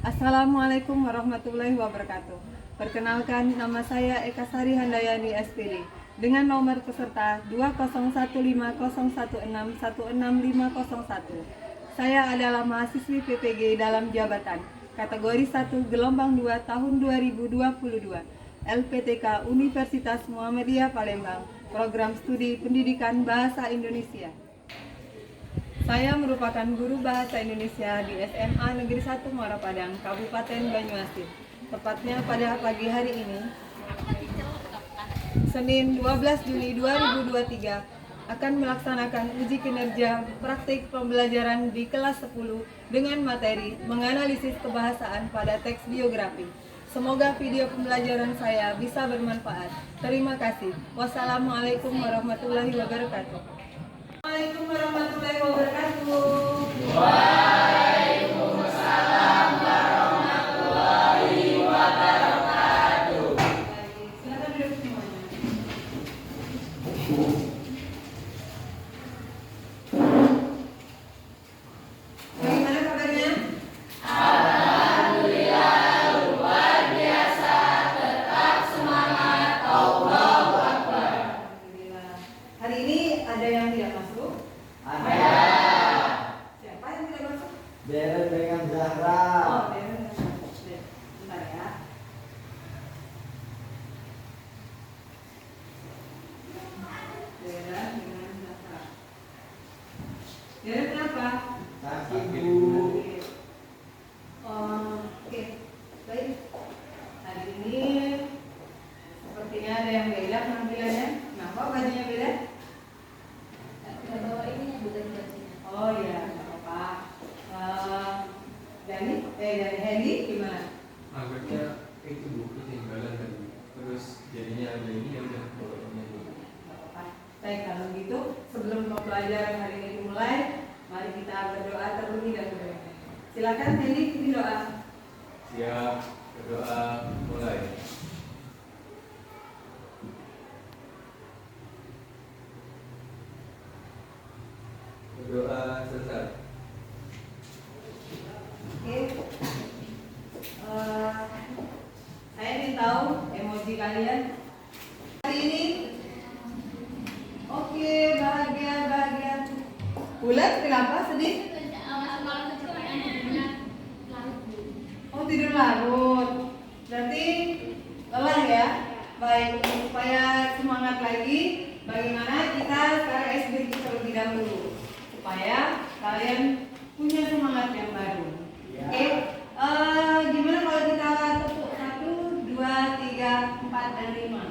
Assalamualaikum warahmatullahi wabarakatuh. Perkenalkan, nama saya Eka Sari Handayani SPD dengan nomor peserta 2015016160501. Saya adalah mahasiswi PPG dalam jabatan kategori 1 gelombang 2 tahun 2022 LPTK Universitas Muhammadiyah Palembang, program studi pendidikan bahasa Indonesia. Saya merupakan guru bahasa Indonesia di SMA Negeri 1 Muara Padang, Kabupaten Banyuasin. Tepatnya pada pagi hari ini, Senin 12 Juni 2023, akan melaksanakan uji kinerja praktik pembelajaran di kelas 10 dengan materi menganalisis kebahasaan pada teks biografi. Semoga video pembelajaran saya bisa bermanfaat. Terima kasih. Wassalamualaikum warahmatullahi wabarakatuh. Assalamualaikum warahmatullahi wabarakatuh. Waalaikumsalam warahmatullahi wabarakatuh. Silakan duduk semuanya. Bagaimana kabarnya? Alhamdulillah luar biasa, tetap semangat, Allahu Akbar. Alhamdulillah. Hari ini ada yang tidak masuk? Ada Siapa yang tidak masuk? Deren dengan Zahra. Oh, Deren. Bentar ya. Deren dengan Zahra. Deren kenapa? Sakit Bu. Oke, baik. Hari ini sepertinya ada yang beda penampilannya. Kenapa bajunya beda? Oh iya, nggak apa-apa. Dari Hedi gimana? Agaknya itu Bu, ketinggalan tadi. Terus jadinya ada ini yang udah bawaannya Bu. Nggak apa-apa. Baik, kalau gitu sebelum pembelajaran hari ini dimulai, mari kita berdoa terlebih dahulu. Silakan Hedi, ini doa. Siap, berdoa mulai. Berdoa selesai. Oke. Saya ingin tahu emoji kalian hari ini. Oke, bahagia. Bulat, kenapa sedih? Oh, tidur larut. Berarti lelah ya? Baik, supaya semangat lagi, bagaimana kita sekarang SBK terlebih dahulu supaya kalian punya semangat yang baru. Oke? Gimana kalau kita tepuk 1, 2, 3, 4, dan 5?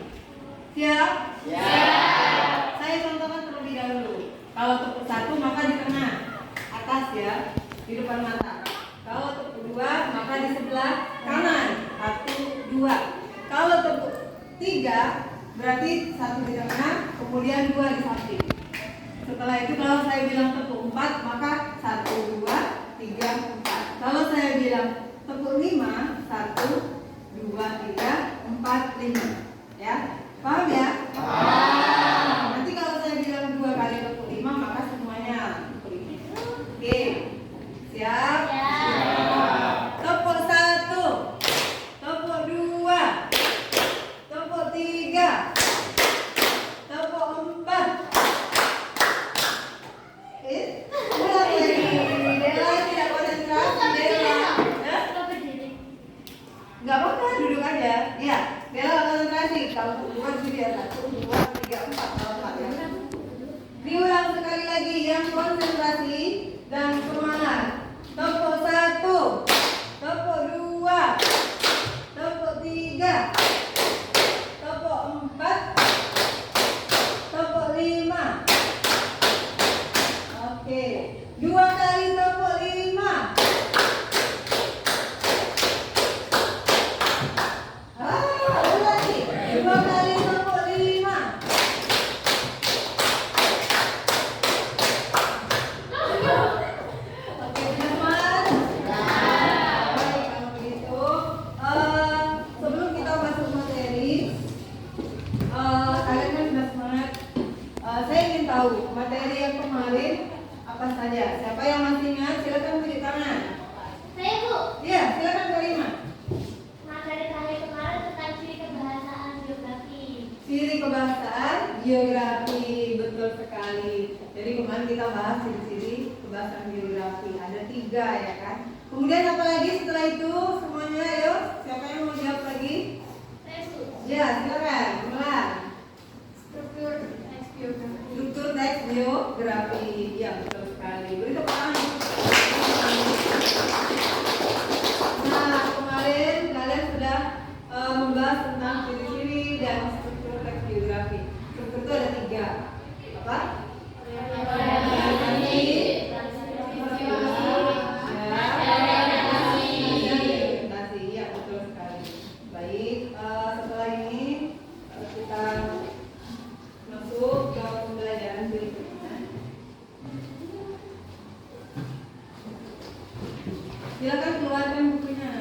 Siap? Siap. Saya contohkan terlebih dahulu. Kalau tepuk 1 maka di tengah atas ya, di depan mata. Kalau tepuk 2 maka di sebelah kanan. 1, 2. Kalau tepuk 3 berarti 1 di tengah, kemudian 2 di samping. Setelah itu kalau saya bilang tepuk 4 maka 1, 2, 3, 4. Kalau saya bilang tepuk 5, 1, 2, 3, 4, 5. Ya, paham ya? Paham. Nanti kalau saya bilang 2 kali tepuk 5 maka semuanya tepuk 5. Oke, siap? Tepuk 1, tepuk 2, tepuk 3, tepuk 4. Ulang lagi. Dela tidak konsentrasi, Dela. Ya? Nggak apa-apa, duduk aja. Ya, Dela konsentrasi. Kalau tepuk 2 di sini ya, 1, 2, 3. Geografi, betul sekali. Jadi kemarin kita bahas ciri-ciri kebahasan geografi. Ada 3 ya kan. Kemudian apa lagi setelah itu semuanya? Ayo, siapa yang mau jawab lagi? Ya, silakan. Ulang. Struktur teks geografi. Struktur teks geografi. Ya, betul sekali. Beri tepuk tangan. Nah, kemarin kalian sudah membahas tentang ciri-ciri dan struktur teks geografi. Struktur itu ada 3. Apa? Presentasi, ya betul sekali. Baik, setelah ini kita masuk ke pembelajaran berikutnya. Silakan keluarkan bukunya.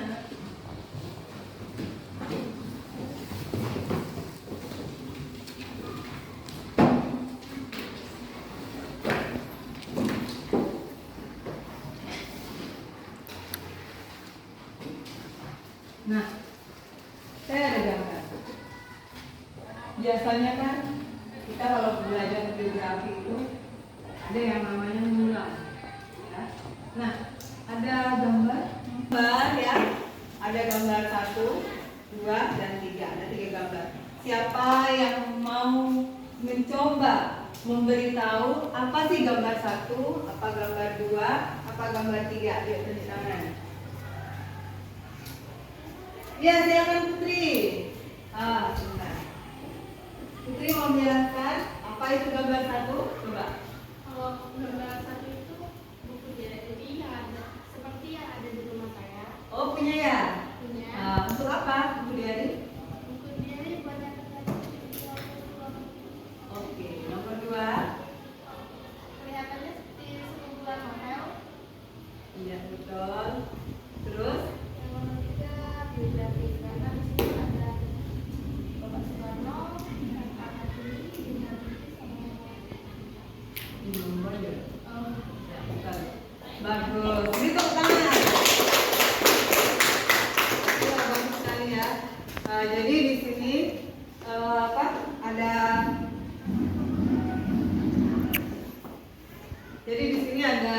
Nah, saya ada gambar. Biasanya kan kita kalau belajar geografi itu ada yang namanya ngulang. Ya. Nah, ada gambar ya. Ada gambar 1, 2, dan 3. Ada 3 gambar. Siapa yang mau mencoba memberitahu apa sih gambar 1, apa gambar 2, apa gambar 3? Yuk tunjuk tangan. Ya, silakan Putri. Sebentar. Putri mau menjelaskan apa itu gambar 1? Coba. Kalau gambar 1 itu buku jadi yang ada seperti yang ada di rumah saya. Oh, punya ya? Punya. Untuk apa buku diary? Buku diary buat catat. Oke, nomor 2. Kelihatannya seperti sekumpulan novel. Iya, betul. Terus? Yang nomor 3 biografi, karena di situ ada Bapak Soekarno, Pak Kartini, dengan Nomor ya. Oh, Ya, betul. Bagus. Beri tepuk tangan. Ya, bagus sekali ya. Jadi di sini ada. Jadi di sini ada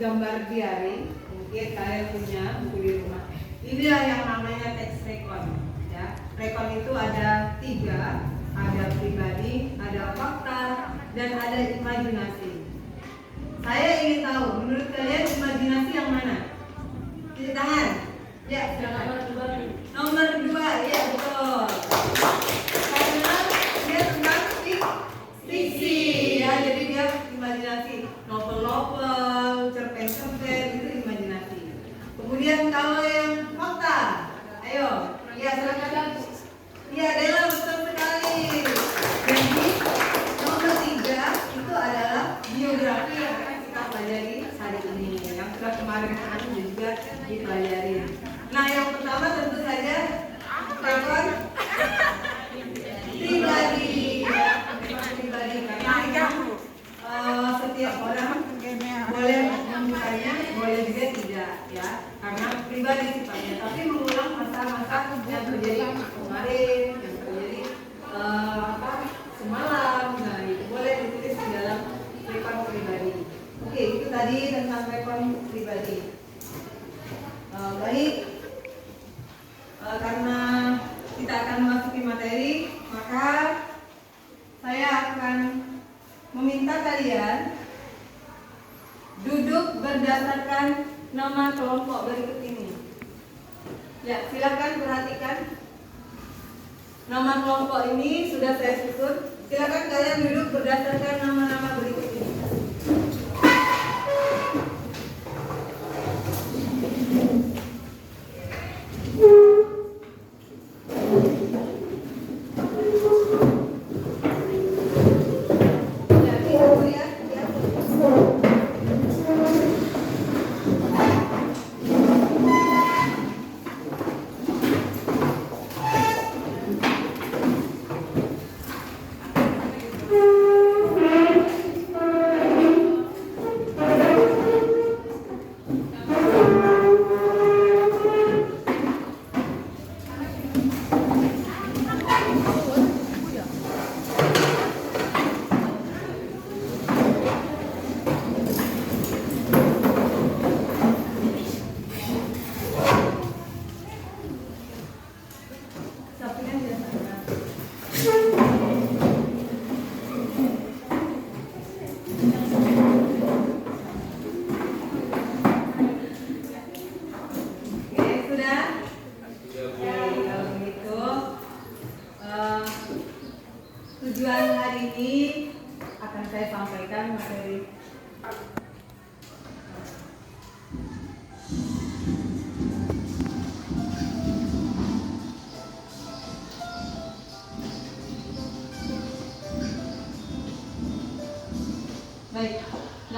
gambar diary. Mungkin kalian punya buku di rumah. Inilah yang namanya teks rekon. Ya, rekon itu ada 3. Ada pribadi, ada fakta, dan ada imajinasi. Saya ingin tahu, menurut kalian imajinasi yang mana? Cuci tangan. Ya, silakan. Nomor 2, ya betul. Karena dia tentang fiksi, ya. Jadi dia imajinasi. Novel-novel, cerpen-cerpen itu imajinasi. Kemudian kalau yang fakta, ayo, ya silakan. Ya, Dela betul sekali. Jadi nomor 3 itu adalah biografi yang akan kita pelajari hari ini, yang sudah kemarin juga dipelajari. Nah, yang pertama tentu saja rekon pribadi, karena setiap orang boleh membukanya, boleh juga tidak, ya, karena pribadi sifatnya. Tapi mengulang masa-masa yang terjadi kemarin, yang terjadi semalam, nah itu boleh ditulis di dalam rekon pribadi. Oke, itu tadi tentang rekon pribadi. Baik, karena kita akan memasuki materi, maka saya akan meminta kalian duduk berdasarkan nama kelompok berikut ini. Ya, silakan perhatikan. Nama kelompok ini sudah saya susun. Silakan kalian duduk berdasarkan nama-nama berikut ini. Ya, ini ya.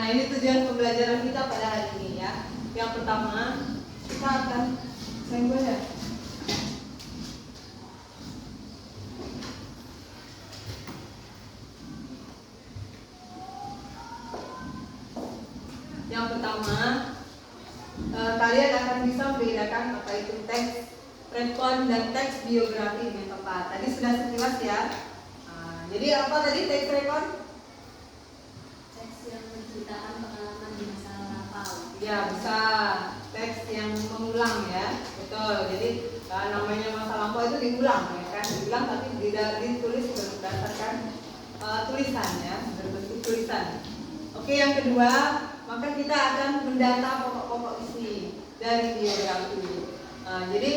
Nah, ini tujuan pembelajaran kita pada hari ini ya. Yang pertama, kita akan senggol ya. Yang pertama, kalian akan bisa membedakan apa itu teks rekon dan teks biografi dengan tepat. Tadi sudah sekilas ya. Jadi apa tadi teks rekon? Teks yang menceritakan pengalaman di masa lampau. Ya, bisa teks yang mengulang ya. Betul. Jadi namanya masa lampau itu diulang ya kan? Diulang tapi tidak ditulis berdasarkan tulisan ya, berbentuk tulisan. Oke, yang kedua, maka kita akan mendata pokok-pokok isi dari biografi. Jadi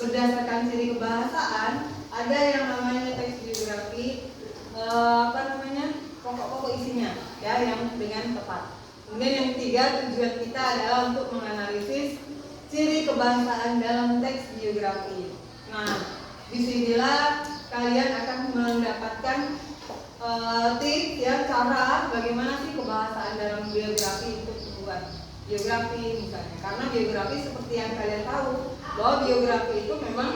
berdasarkan ciri kebahasaan ada yang namanya teks biografi, pokok-pokok isinya ya yang dengan tepat. Kemudian yang ketiga, tujuan kita adalah untuk menganalisis ciri kebahasaan dalam teks biografi. Nah, disinilah kalian akan mendapatkan tips ya, cara bagaimana sih kebahasaan dalam biografi untuk membuat biografi misalnya. Karena biografi seperti yang kalian tahu bahwa biografi itu memang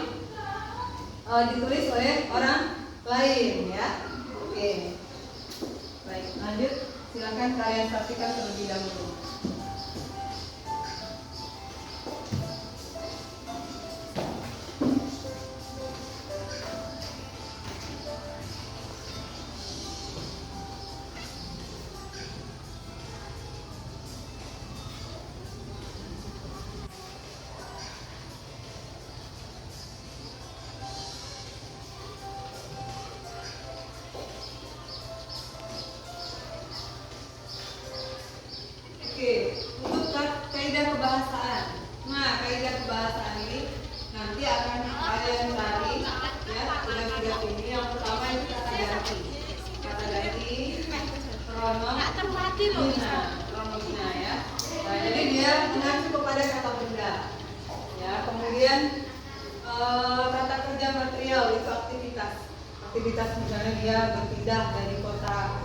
ditulis oleh orang lain ya. Oke. Baik, lanjut. Silakan kalian saksikan terlebih dahulu. Oke, untuk kaidah kebahasaan. Nah, kaidah kebahasaan ini nanti akan kalian cari ya, tiga ini. Yang pertama itu kata ganti, pronomina ya. Nah, jadi dia mengacu kepada kata benda. Ya, kemudian kata kerja material itu aktivitas. Aktivitas misalnya dia berpindah dari kota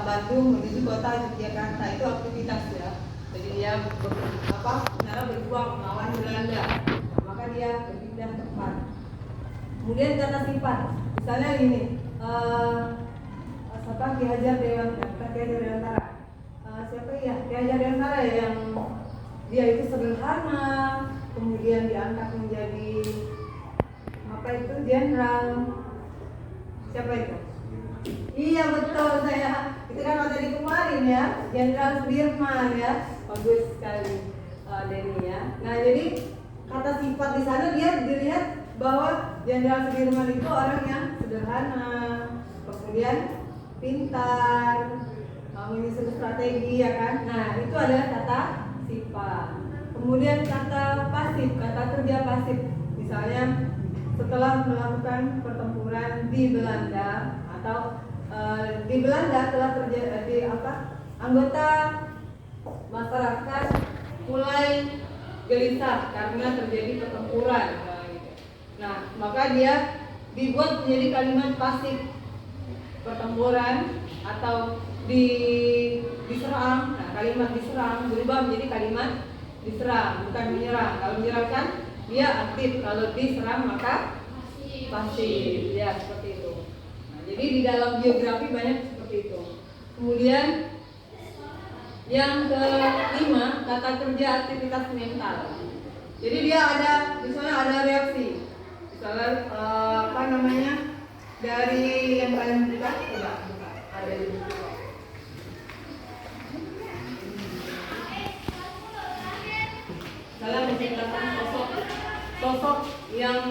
Bandung menuju kota Yogyakarta, itu aktivitas ya. Jadi dia berjuang melawan Belanda, maka dia berpindah tempat. Kemudian kata sifat, misalnya ini Ki Hajar Dewantara. Siapa ya? Ki Hajar Dewantara yang dia itu sederhana, kemudian diangkat menjadi jenderal. Siapa itu? Iya betul, itu kan materi kemarin ya, Jenderal Sudirman ya, bagus sekali Denny ya. Nah jadi kata sifat di sana dia dilihat bahwa Jenderal Sudirman itu orang yang sederhana, kemudian pintar, menyusun strategi ya kan. Nah itu adalah kata sifat. Kemudian kata pasif, kata kerja pasif, misalnya setelah melakukan pertempuran di Belanda atau di Belanda telah terjadi anggota masyarakat mulai gelisah karena terjadi pertempuran. Nah, maka dia dibuat menjadi kalimat pasif, pertempuran atau diserang. Nah, kalimat diserang berubah menjadi kalimat diserang, bukan menyerang. Kalau menyerang kan dia aktif, kalau diserang maka pasif. Ya, seperti itu. Jadi di dalam biografi banyak seperti itu. Kemudian yang kelima, kata kerja aktivitas mental. Jadi dia misalnya ada reaksi, misalnya dari yang kalian buka, ada di buku. Misalnya menciptakan sosok yang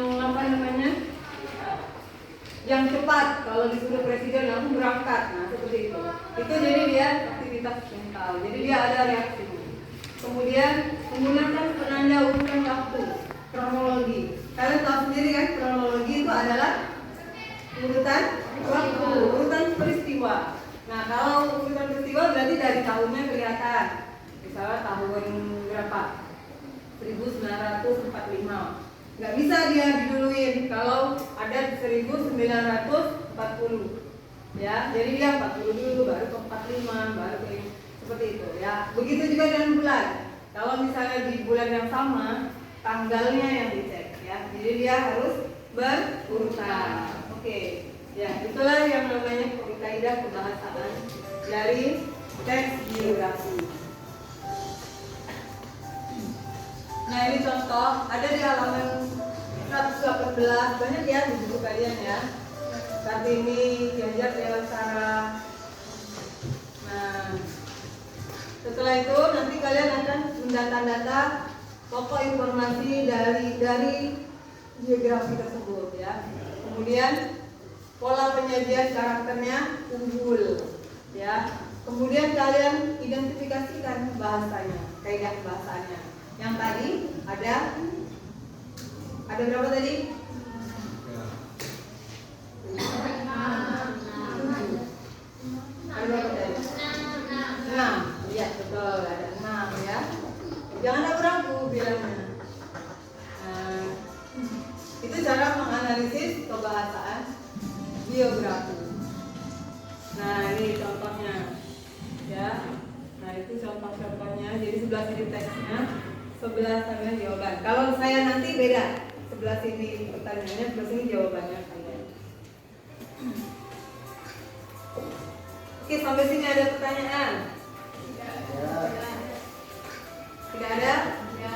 yang cepat, kalau disuruh presiden langsung berangkat. Nah seperti itu. Itu jadi dia aktivitas mental. Jadi dia ada reaksi. Kemudian menggunakan penanda urutan waktu, kronologi. Kalian tahu sendiri kan, kronologi itu adalah urutan waktu, urutan peristiwa. Nah kalau urutan peristiwa berarti dari tahunnya kelihatan. Misalnya tahun berapa? 1945. Nggak bisa dia diduluin kalau ada 1940. Ya, jadi dia 40 dulu, baru ke 45, baru ke seperti itu ya. Begitu juga dengan bulan. Kalau misalnya di bulan yang sama, tanggalnya yang dicek ya. Jadi dia harus berurutan. Oke. Ya, itulah yang namanya kaidah kebahasaan dari teks geografi. Nah, ini contoh ada di halaman 118, banyak ya di buku kalian ya. Kartini, Ganjar Dewasara. Nah, setelah itu nanti kalian akan mendata-data pokok informasi dari geografi tersebut ya. Kemudian pola penyajian karakternya unggul ya. Kemudian kalian identifikasikan bahasanya, kaidah bahasanya. Yang tadi ada berapa tadi? Ada berapa tadi? 6. Iya betul, ada 6 ya. Jangan ragu-ragu bilangnya. Nah, itu cara menganalisis kebahasaan geografi. Nah, ini contohnya ya. Nah, itu contoh-contohnya. Jadi sebelah sini teksnya, sebelah sana jawaban. Kalau saya nanti beda. Sebelah sini pertanyaannya, sebelah sini jawabannya kalian. Oke, sampai sini ada pertanyaan? Tidak ada? Ya.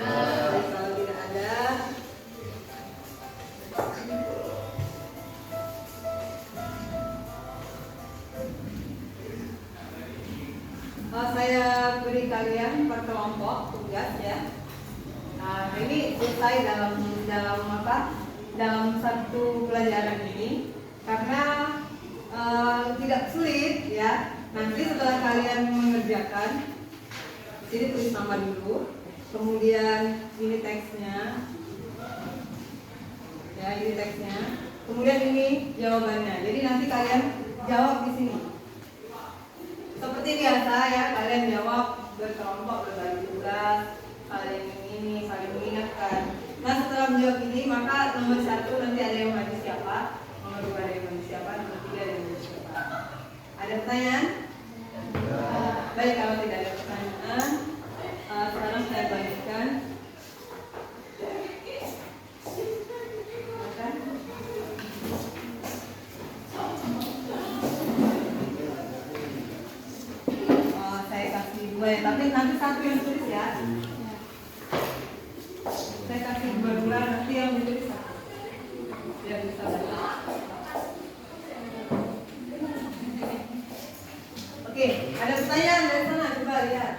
Kalau tidak ada, saya beri kalian per kelompok tugas ya. Nah, ini selesai dalam apa? Dalam satu pelajaran ini karena tidak sulit ya. Nanti setelah kalian mengerjakan, jadi tulis nama dulu, kemudian ini teksnya, ya ini teksnya, kemudian ini jawabannya. Jadi nanti kalian jawab di sini. Seperti biasa ya, kalian jawab berkelompok, berbagi tugas, saling ini, saling mengingatkan. Nah, setelah menjawab ini, maka nomor 1 nanti ada yang maju siapa, nomor 2 ada yang maju siapa, nomor 3 ada yang maju siapa. Ada pertanyaan? Baik, kalau tidak ada pertanyaan, sekarang saya bagikan. Saya kasih 2 ya, tapi nanti 1 yang tulis ya. Saya kasih 2 nanti yang ditulis 1. Biar bisa baca. Oke, ada pertanyaan dari sana, coba lihat.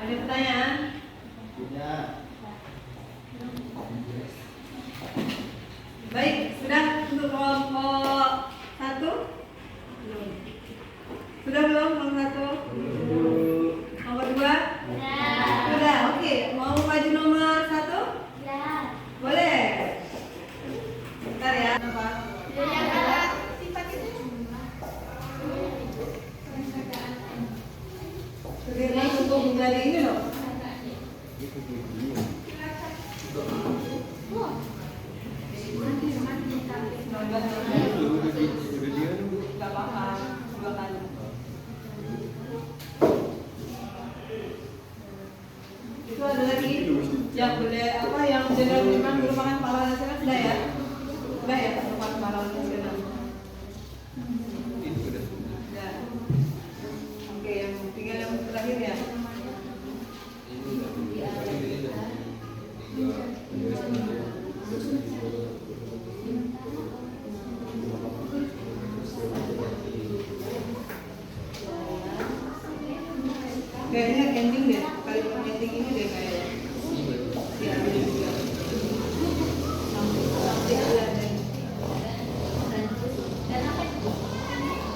Ada pertanyaan? Punya. Baik, sudah untuk kelompok 1? Belum. Sudah belum kelompok 1? Nomor 2? Sudah, oke. Mau maju nomor 1? Boleh. Bentar ya. Kenapa? Sebenarnya untuk menjadi ini loh. Gak apa-apa, 2 kali. Itu ada lagi yang boleh apa yang jenderal memang merupakan pahlawan nasional sudah ya? Sudah ya, merupakan pahlawan nasional. Ya. Oke, yang tinggal yang terakhir ya. Kayaknya ending deh, kalimat ending ini deh kayaknya. Ya, ini juga. Sampai bulan deh.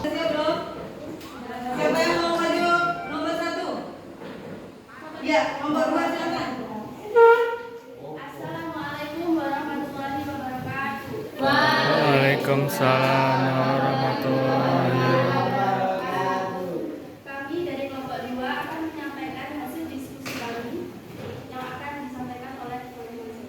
Siap belum? Siapa yang mau maju? Nomor 1. Ya, nomor 2 silakan. Assalamualaikum warahmatullahi wabarakatuh. Waalaikumsalam warahmatullahi wabarakatuh. Kami dari kelompok 2 akan menyampaikan hasil diskusi kami yang akan disampaikan oleh kelompok.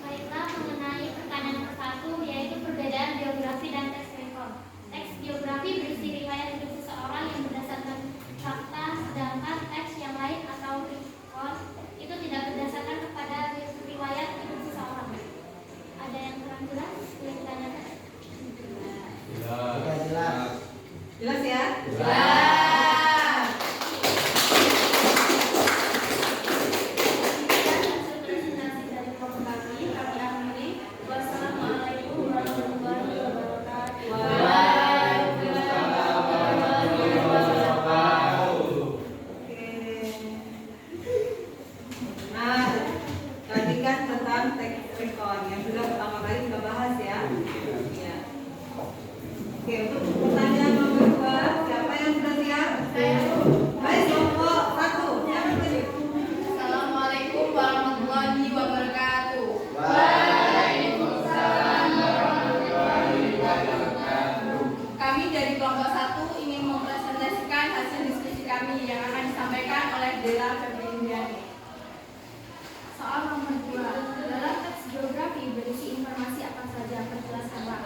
Baiklah, mengenai pertanyaan ke-1 yaitu perbedaan biografi dan teks rekor. Teks biografi berisi riwayat hidup seseorang yang berdasarkan fakta, sedangkan teks yang lain atau rekor itu tidak berdasarkan kepada riwayat hidup seseorang. Ada yang kurang jelas? Boleh ditanyakan? Sudah jelas. Jelas ya? Jelas. Demikian hasil presentasi dari kelompok kami akhiri. Wassalamualaikum warahmatullahi wabarakatuh. Oke. Nah, tadi kan tentang teks rekor yang sudah pertama kali kita bahas ya. Iya. Oke, untuk pertanyaan nomor 2, siapa yang sudah siap? Baik, kelompok 1. Siapa tadi? Assalamualaikum warahmatullahi wabarakatuh. Kami dari kelompok 1 ingin mempresentasikan hasil diskusi kami yang akan disampaikan oleh Dela Febriani. Soal nomor 2, dalam teks geografi berisi informasi apa saja, perjelaskanlah.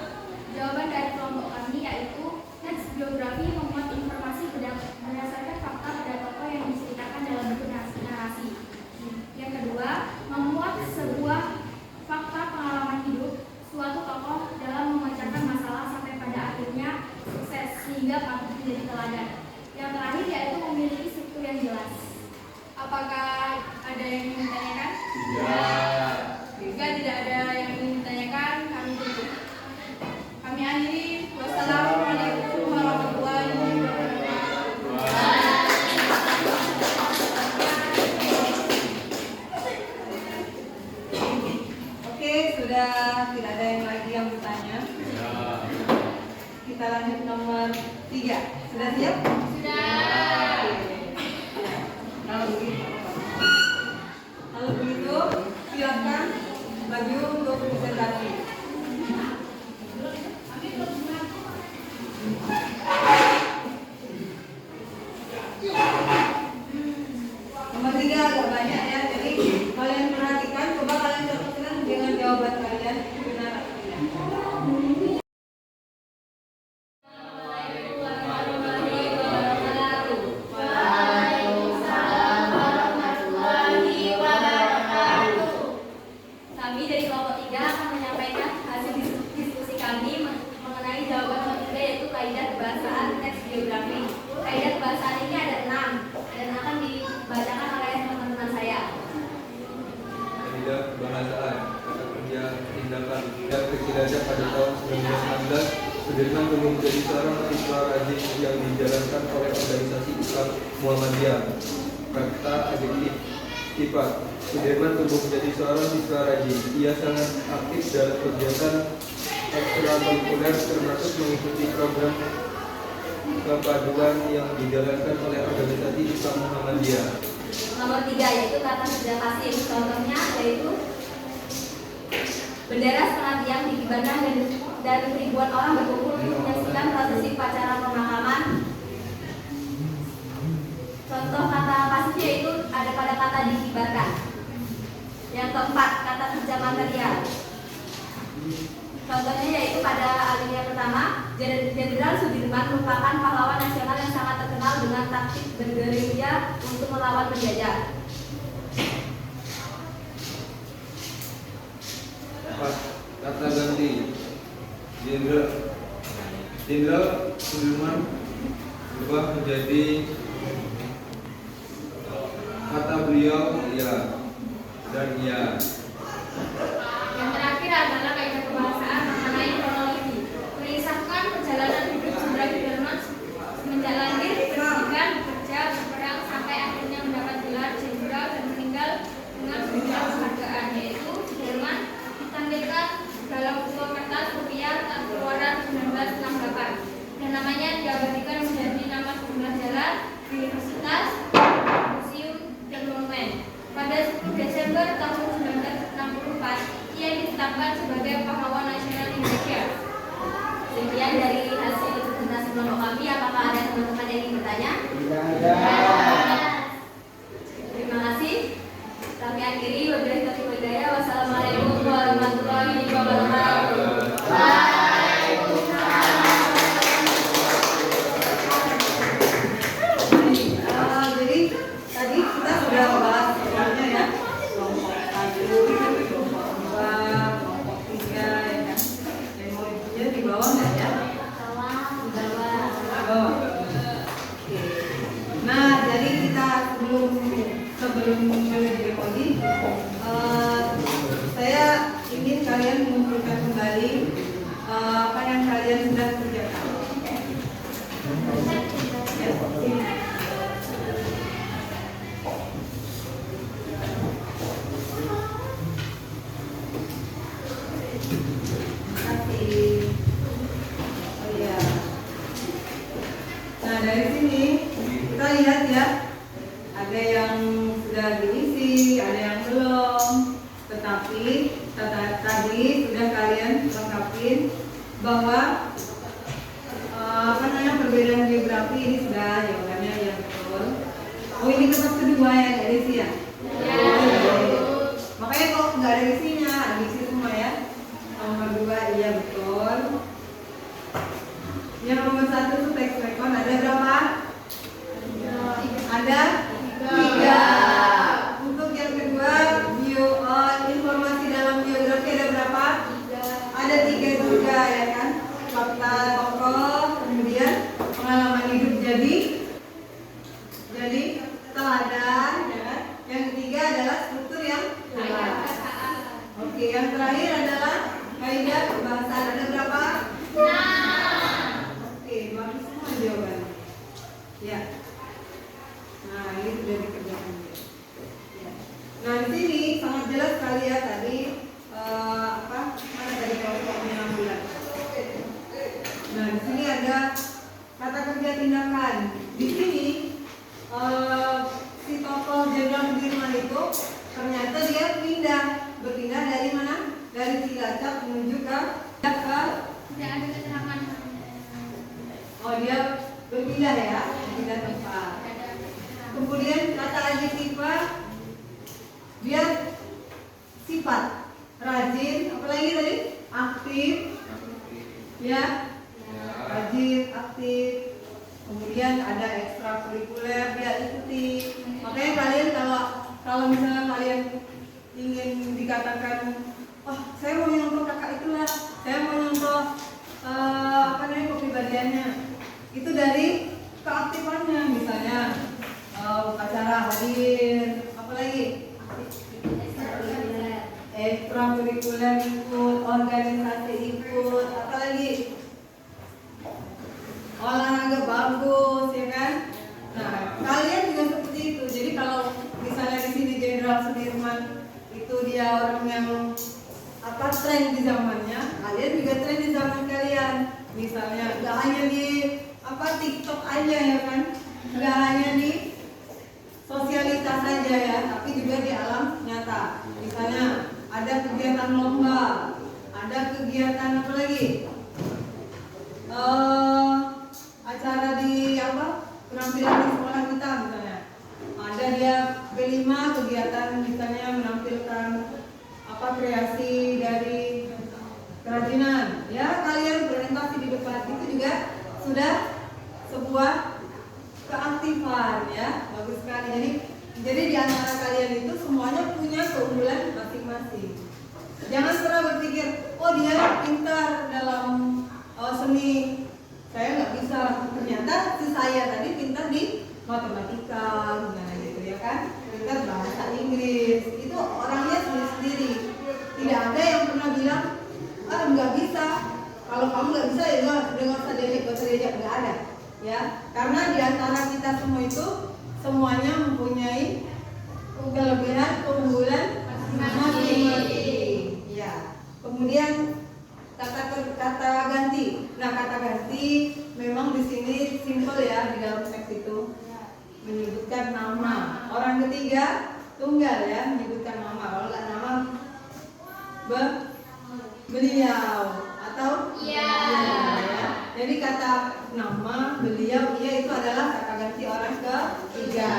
Jawaban dari kelompok kami yaitu teks geografi memuat informasi berdasarkan fakta pada tokoh yang diceritakan dalam bentuk narasi. Yang kedua, memuat sebuah fakta pengalaman hidup suatu tokoh dalam memecahkan masalah sampai pada akhirnya sukses sehingga patut menjadi teladan. Yang terakhir yaitu memiliki struktur yang jelas. Apakah ada yang ingin ditanyakan? Tidak. Jika tidak ada yang ingin ditanyakan, kami tutup. Kami akhiri. Wassalamualaikum warahmatullahi wabarakatuh. Oke, sudah tidak ada yang lagi yang bertanya. Ya. Kita lanjut nomor 3. Sudah siap? Sudah. Kalau begitu, silakan maju untuk presentasi. Nomor 3 agak banyak ya, jadi kalian perhatikan, coba kalian contohkan dengan jawaban kalian itu benar atau tidak. Kami dari kelompok 3 akan menyampaikan hasil diskusi kami mengenai jawaban nomor 3 yaitu kaidah kebahasaan teks geografi. Kaidah kebahasaan ini ada 6 dan akan dibacakan oleh teman-teman saya. Kaidah kebahasaan, kata kerja tindakan dan kecilanya pada tahun 1916 Sudirman belum menjadi seorang siswa rajin yang dijalankan oleh organisasi Islam Muhammadiyah. Kata adjektif sifat, Sudirman tumbuh menjadi seorang siswa rajin. Ia sangat aktif dalam kegiatan ekstrakurikuler termasuk mengikuti program kepaduan yang dijalankan oleh organisasi Islam Muhammadiyah. Nomor 3 yaitu kata kerja pasif. Contohnya yaitu bendera setengah tiang dikibarkan dan ribuan orang berkumpul untuk menyaksikan prosesi upacara pemakaman. Contoh kata pasifnya itu ada pada kata dikibarkan. Yang keempat, kata kerja material. Contohnya yaitu pada alinea pertama, Jenderal Sudirman merupakan pahlawan nasional yang sangat terkenal dengan taktik bergerilya untuk melawan penjajah. 4. Kata ganti. Jenderal Sudirman berubah menjadi kata beliau ya dan ya. Yang terakhir adalah kaidah kebahasaan mengenai kronologi. Mengisahkan perjalanan hidup Jenderal Sudirman menjalani kelompok kami. Apakah ada teman-teman yang ingin bertanya? Tidak ada. Terima kasih. Kami akhiri. Wabillahi taufiq wal hidayah. Wassalamualaikum warahmatullahi wabarakatuh. Jadi tadi kita sudah bahas semuanya ya, kelompok 1, kelompok 2, kelompok 3 ya kan. Yang mau ibunya di bawah nggak ya? Di bawah. Oke. Nah, jadi kita sebelum menuju lagi, saya ingin kalian mengumpulkan kembali apa yang kalian sudah kerjakan. Ya, ini. Kasih. Oh iya. Nah, dari sini kita lihat ya, ada yang sudah diisi, ada yang belum. Tetapi tadi sudah kalian lengkapin bahwa apa namanya perbedaan geografi ini sudah jawabannya yang betul. Oh, ini kertas kedua ya, nggak diisi ya? Makanya kok nggak ada isinya, diisi semua ya. Nomor 2 iya betul. Yang nomor 1 itu teks rekon ada berapa? Ada 3. Untuk yang kedua informasi dalam biografi ada berapa? Ada 3 juga ya kan? Fakta tokoh, kemudian pengalaman hidup jadi teladan ya kan? Yang ketiga adalah struktur yang jelas. Oke, yang terakhir adalah kaidah kebahasaan ada berapa? Oke, bagus semua jawabannya. Ya. Nah, ini sudah dikerjakan. Ya. Nah, di sini sangat jelas sekali ya tadi mana tadi kelompoknya 6 bulan. Nah, di sini ada kata kerja tindakan. Di sini si tokoh Jenderal Sudirman itu ternyata dia berpindah dari mana? Dari Cilacap menuju ke Tidak ada keterangan. oh dia berpindah ya, pindah tempat. Kemudian kata adjektiva dia sifat rajin, apalagi tadi aktif, ya rajin, aktif. Kemudian ada ekstrakurikuler dia ikuti. Makanya kalian kalau misalnya kalian ingin dikatakan, oh saya mau nyontoh kakak itulah, saya mau nyontoh kepribadiannya, itu dari keaktifannya, misalnya upacara hadir, apalagi ekstrakurikuler ikut, organisasi ikut, apalagi olahraga bagus ya kan. Nah, kalian juga seperti itu. Jadi kalau misalnya di sini Jenderal Sudirman itu dia orang yang tren di zamannya, kalian juga tren di zaman kalian. Misalnya nggak hanya di TikTok aja ya kan, nggak hanya di sosialitas saja ya, tapi juga di alam nyata. Misalnya ada kegiatan lomba, ada kegiatan apa lagi? Acara di penampilan di sekolah kita misalnya. Ada dia B5 kegiatan misalnya menampilkan kreasi dari kerajinan. Ya, kalian presentasi di depan itu juga sudah sebuah keaktifan ya. Bagus sekali. Jadi di antara kalian itu semuanya punya keunggulan masing-masing. Jangan pernah berpikir, oh dia pintar dalam seni, saya nggak bisa. Ternyata si saya tadi pintar di matematika, gimana gitu ya kan? Pintar bahasa Inggris. Itu orangnya sendiri-sendiri. Tidak ada yang pernah bilang, nggak bisa. Kalau kamu nggak bisa ya nggak usah diajak, nggak ada. Ya, karena di antara kita semua itu semuanya mempunyai kelebihan, keunggulan masing-masing. Ya. Kemudian kata ganti. Nah, kata ganti memang di sini simple ya, di dalam teks itu menyebutkan nama. Orang ketiga tunggal ya, menyebutkan nama. Kalau nggak nama beliau atau ya. Jadi kata nama, beliau, ia itu adalah kata ganti orang ketiga.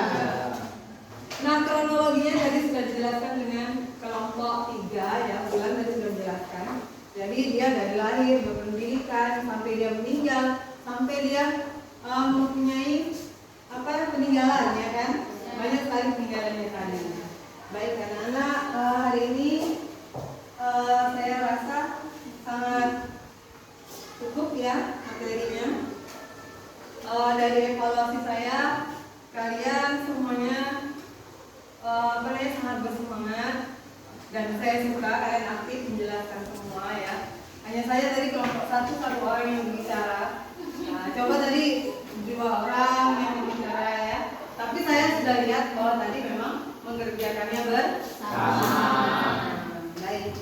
Nah, kronologinya tadi sudah dijelaskan dengan kelompok 3 ya, bulan tadi sudah dijelaskan. Jadi dia dari lahir, berpendidikan, sampai dia meninggal, sampai dia mempunyai peninggalan ya kan? Banyak sekali peninggalannya tadi. Baik anak-anak, hari ini saya rasa sangat cukup ya materinya. Dari evaluasi saya, kalian semuanya sangat bersemangat dan saya suka kalian aktif menjelaskan semua ya. Hanya saya tadi kelompok satu orang yang berbicara. Nah, coba tadi 2 orang yang berbicara ya. Tapi saya sudah lihat bahwa tadi memang mengerjakannya bersama. Baik.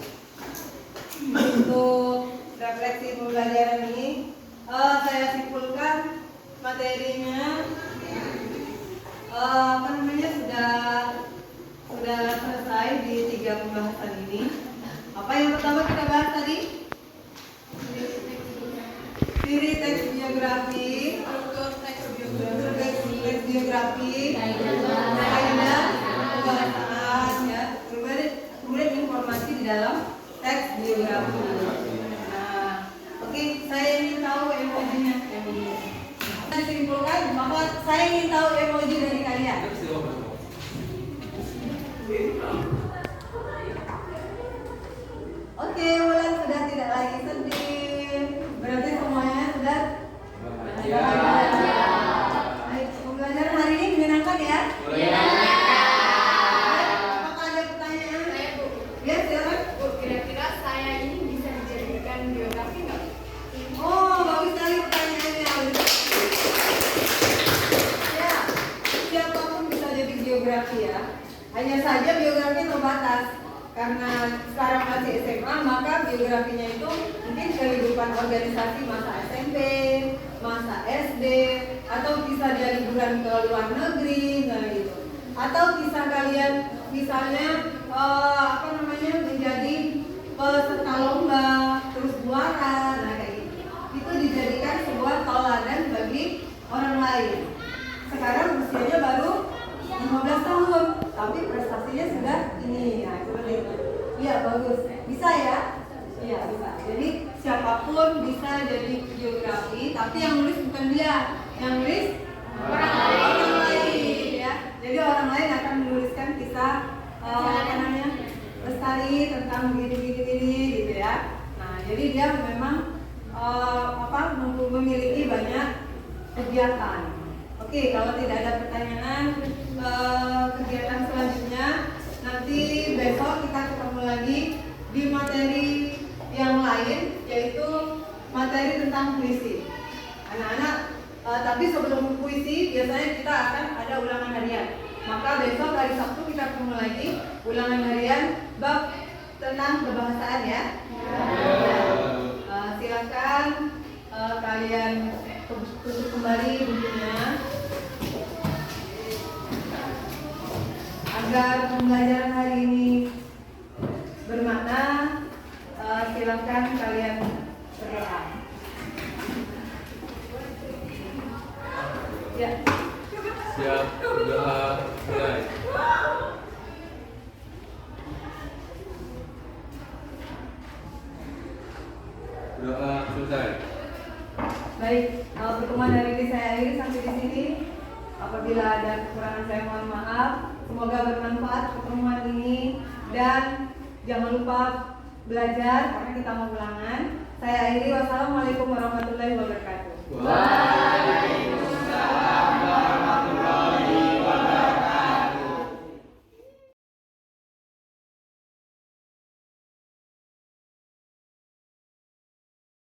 Untuk refleksi pembelajaran ini, saya simpulkan materinya sudah selesai di 3 pembahasan ini. Apa yang pertama kita bahas tadi? Ciri teks biografi, struktur teks biografi, kaidah pembahasan ya, kemudian informasi di dalam teks biografi. Nah, oke, saya ingin tahu emojinya. Saya simpulkan bahwa saya ingin tahu emoji dari kalian. Oke, Wulan sudah tidak lagi sedih. Berarti semuanya sudah bahagia. Baik, pembelajaran hari ini menyenangkan ya? Apakah ada pertanyaan? Saya Bu. Ya, silakan. Bu, kira-kira saya ini bisa dijadikan biografi nggak? Oh, bagus sekali pertanyaannya. Ya, siapapun bisa jadi biografi ya. Hanya saja biografi terbatas. Karena sekarang masih SMA, maka biografinya itu mungkin kehidupan organisasi masa SMP, masa SD, atau kisah dia liburan ke luar negeri, nah gitu. Atau kisah kalian misalnya menjadi peserta lomba, terus juara, nah kayak gitu. Itu dijadikan sebuah teladan bagi orang lain. Sekarang usianya baru 15 tahun, tapi prestasinya sudah ini, ya seperti itu. Iya bagus, bisa ya? Iya bisa. Jadi siapapun bisa jadi biografi, tapi yang nulis bukan dia, yang nulis orang lain, ya. Jadi orang lain akan menuliskan kisah Lestari tentang begini gitu ya. Nah jadi dia memang memiliki banyak kegiatan. Oke, kalau tidak ada pertanyaan, kegiatan selanjutnya nanti besok kita ketemu lagi di materi yang lain, yaitu materi tentang puisi. Anak-anak, tapi sebelum puisi biasanya kita akan ada ulangan harian. Maka besok hari Sabtu kita ketemu lagi ulangan harian bab tentang kebahasaan ya. Silakan kalian tutup kembali bukunya agar pembelajaran hari ini bermakna. Silakan kalian berdoa. Ya. Siap, berdoa, mulai. Doa selesai. Baik, pertemuan hari ini saya akhiri sampai di sini. Apabila ada kekurangan saya mohon maaf. Semoga bermanfaat pertemuan ini dan jangan lupa belajar karena kita mau ulangan. Saya akhiri, wassalamualaikum warahmatullahi wabarakatuh.